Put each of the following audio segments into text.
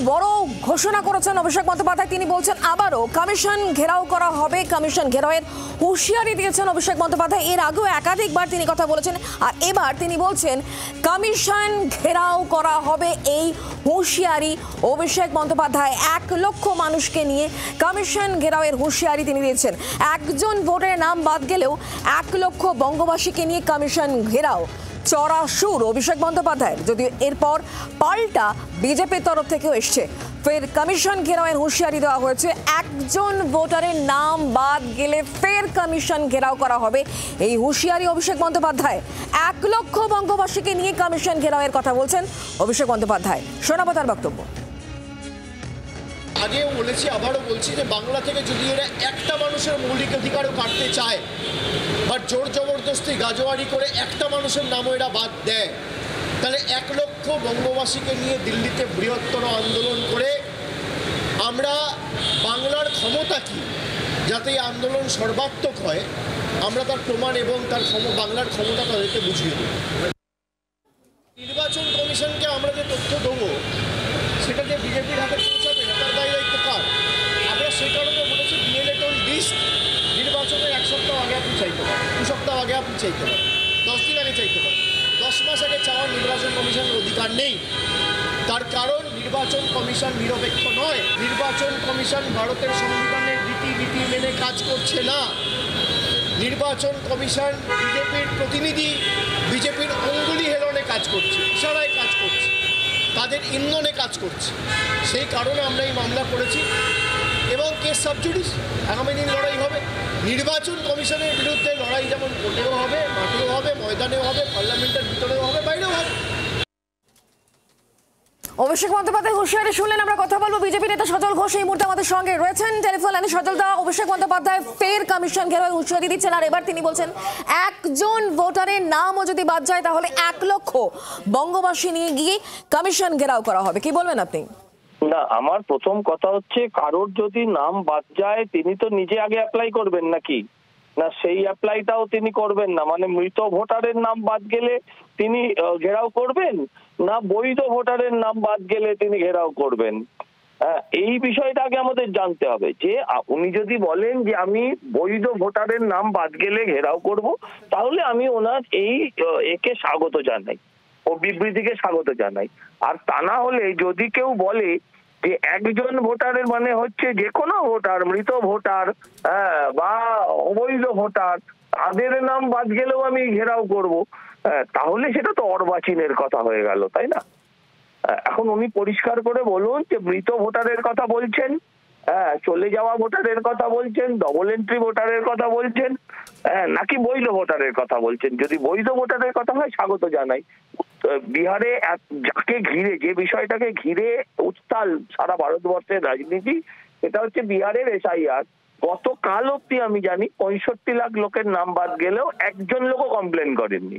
বড় ঘোষণা করেছেন অভিষেক বন্দ্যোপাধ্যায়। তিনি বলছেন আবারও কমিশন ঘেরাও করা হবে, কমিশন ঘেরাওয়ের হুঁশিয়ারি দিয়েছেন অভিষেক বন্দ্যোপাধ্যায়। এর আগেও একাধিকবার তিনি কথা বলেছেন, আর এবার তিনি বলছেন কমিশন ঘেরাও করা হবে। এই হুঁশিয়ারি অভিষেক বন্দ্যোপাধ্যায় 1 লক্ষ মানুষকে নিয়ে কমিশন ঘেরাওয়ের হুঁশিয়ারি তিনি দিয়েছেন। একজন ভোটের নাম বাদ গেলেও 1 লক্ষ বঙ্গবাসীকে নিয়ে কমিশন ঘেরাও। চড়া সুর অভিষেক বন্দ্যোপাধ্যায়ের, যদিও এরপর পাল্টা বিজেপির তরফ থেকেও এসছে। ফের কমিশন ঘেরাওয়ের হুঁশিয়ারি দেওয়া হয়েছে। একজন ভোটারের নাম বাদ গেলে ফের কমিশন ঘেরাও করা হবে। এই হুঁশিয়ারি অভিষেক বন্দ্যোপাধ্যায়। 1 লক্ষ বঙ্গবাসীকে নিয়ে কমিশন ঘেরাওয়ের কথা বলছেন অভিষেক বন্দ্যোপাধ্যায়। শোনাবো তার বক্তব্য। আগেও বলেছি, আবারও বলছি যে বাংলা থেকে যদি এরা একটা মানুষের মৌলিক অধিকারও কাটতে চায় বা জোর জবরদস্তি গাজোয়ারি করে একটা মানুষের নামও এরা বাদ দেয়, তাহলে 1 লক্ষ বঙ্গবাসীকে নিয়ে দিল্লিতে বৃহত্তর আন্দোলন করে আমরা বাংলার ক্ষমতা কী, যাতে এই আন্দোলন সর্বাত্মক হয়, আমরা তার প্রমাণ এবং তার বাংলার ক্ষমতা তাদেরকে বুঝিয়ে দেব। নির্বাচন কমিশনকে আমরা যে তথ্য দেবো সেটা যে বিজেপির হাতে পৌঁছাবে না, তার দায় দায়িত্ব কার? আমরা সে কারণে বলেছি ডিএলএ অন লিস্ট নির্বাচনের 1 সপ্তাহ আগে আপনি চাইতে পারেন, 2 সপ্তাহ আগে আপনি চাইতে পারেন, 10 দিন আগে চাইতে পারেন, 10 মাস আগে চাওয়ার নির্বাচন কমিশনের অধিকার নেই। তার কারণ নির্বাচন কমিশন নিরপেক্ষ নয়। নির্বাচন কমিশন ভারতের সংবিধানের রীতি মেনে কাজ করছে না। নির্বাচন কমিশন বিজেপির প্রতিনিধি, বিজেপির অঙ্গুলি হেলনে কাজ করছে, ইশারায় কাজ করছে, তাদের ইন্ধনে কাজ করছে। সেই কারণে আমরা এই মামলা করেছি এবং কেস সাবজুডিস, আগামী দিন লড়াই হবে। নির্বাচন কমিশনের বিরুদ্ধে লড়াই যেমন কোর্টেও হবে, মাঠেও হবে, ময়দানেও হবে, পার্লামেন্টের ভিতরেও হবে, বাইরেও হবে। অভিষেক বন্দ্যোপাধ্যায় হুঁশিয়ারি শুনলেন। আমরা কথা বলবো বিজেপি নেতা সজল ঘোষ এই মুহূর্তে আমাদের সঙ্গে রয়েছেন টেলিফোন লাইনে। সজল দা, অভিষেক বন্দ্যোপাধ্যায় ফের কমিশন ঘেরাওয়ের হুঁশিয়ারি দিচ্ছেন, আর এবার তিনি বলছেন একজন ভোটারের নামও যদি বাদ যায় তাহলে 1 লক্ষ বঙ্গবাসী নিয়ে গিয়ে কমিশন ঘেরাও করা হবে। কি বলবেন আপনি? না, আমার প্রথম কথা হচ্ছে, কারোর যদি নাম বাদ যায় তিনি তো নিজে আগে অ্যাপ্লাই করবেন নাকি? না, সেই অ্যাপ্লাইটাও তিনি করবেন না। মানে মৃত ভোটারের নাম বাদ গেলে তিনি ঘেরাও করবেন, না বৈধ ভোটারের নাম বাদ গেলে তিনি ঘেরাও করবেন? এই বিষয়টা আগে আমাদের জানতে হবে যে উনি যদি বলেন যে আমি বৈধ ভোটারের নাম বাদ গেলে ঘেরাও করব, তাহলে আমি ওনার এই একে স্বাগত জানাই ও বিবৃতিকে স্বাগত জানাই। আর তা না হলে যদি কেউ বলে যে একজন ভোটারের মানে হচ্ছে যে কোনো ভোটার, মৃত ভোটার বা অবৈধ ভোটার, তাদের নাম বাদ গেলেও আমি ঘেরাও করব, তাহলে সেটা তো অর্বাচীনের কথা হয়ে গেল, তাই না? এখন উনি পরিষ্কার করে বলুন যে মৃত ভোটারের কথা বলছেন, চলে যাওয়া ভোটারের কথা বলছেন, ডবল এন্ট্রি ভোটারের কথা বলছেন, নাকি বৈধ ভোটারের কথা বলছেন। যদি বৈধ ভোটারের কথা হয় স্বাগত জানাই। বিহারে যাকে ঘিরে, যে বিষয়টাকে ঘিরে উত্তাল সারা ভারতবর্ষের রাজনীতি, এটা হচ্ছে বিহারের এসআইআর। গতকাল অব্দি আমি জানি 65 লাখ লোকের নাম বাদ গেলেও একজন লোকও কমপ্লেন করেননি,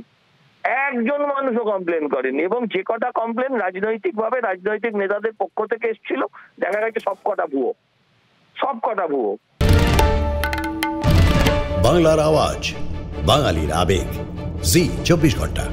একজন মানুষও কমপ্লেন করেনি। এবং যে কটা কমপ্লেন রাজনৈতিকভাবে রাজনৈতিক নেতাদের পক্ষ থেকে এসেছিল, দেখা গেছে সবকটা ভুয়ো, সবকটা ভুয়ো। বাংলার আওয়াজ, বাঙালির আবেগ, জি 24 ঘন্টা।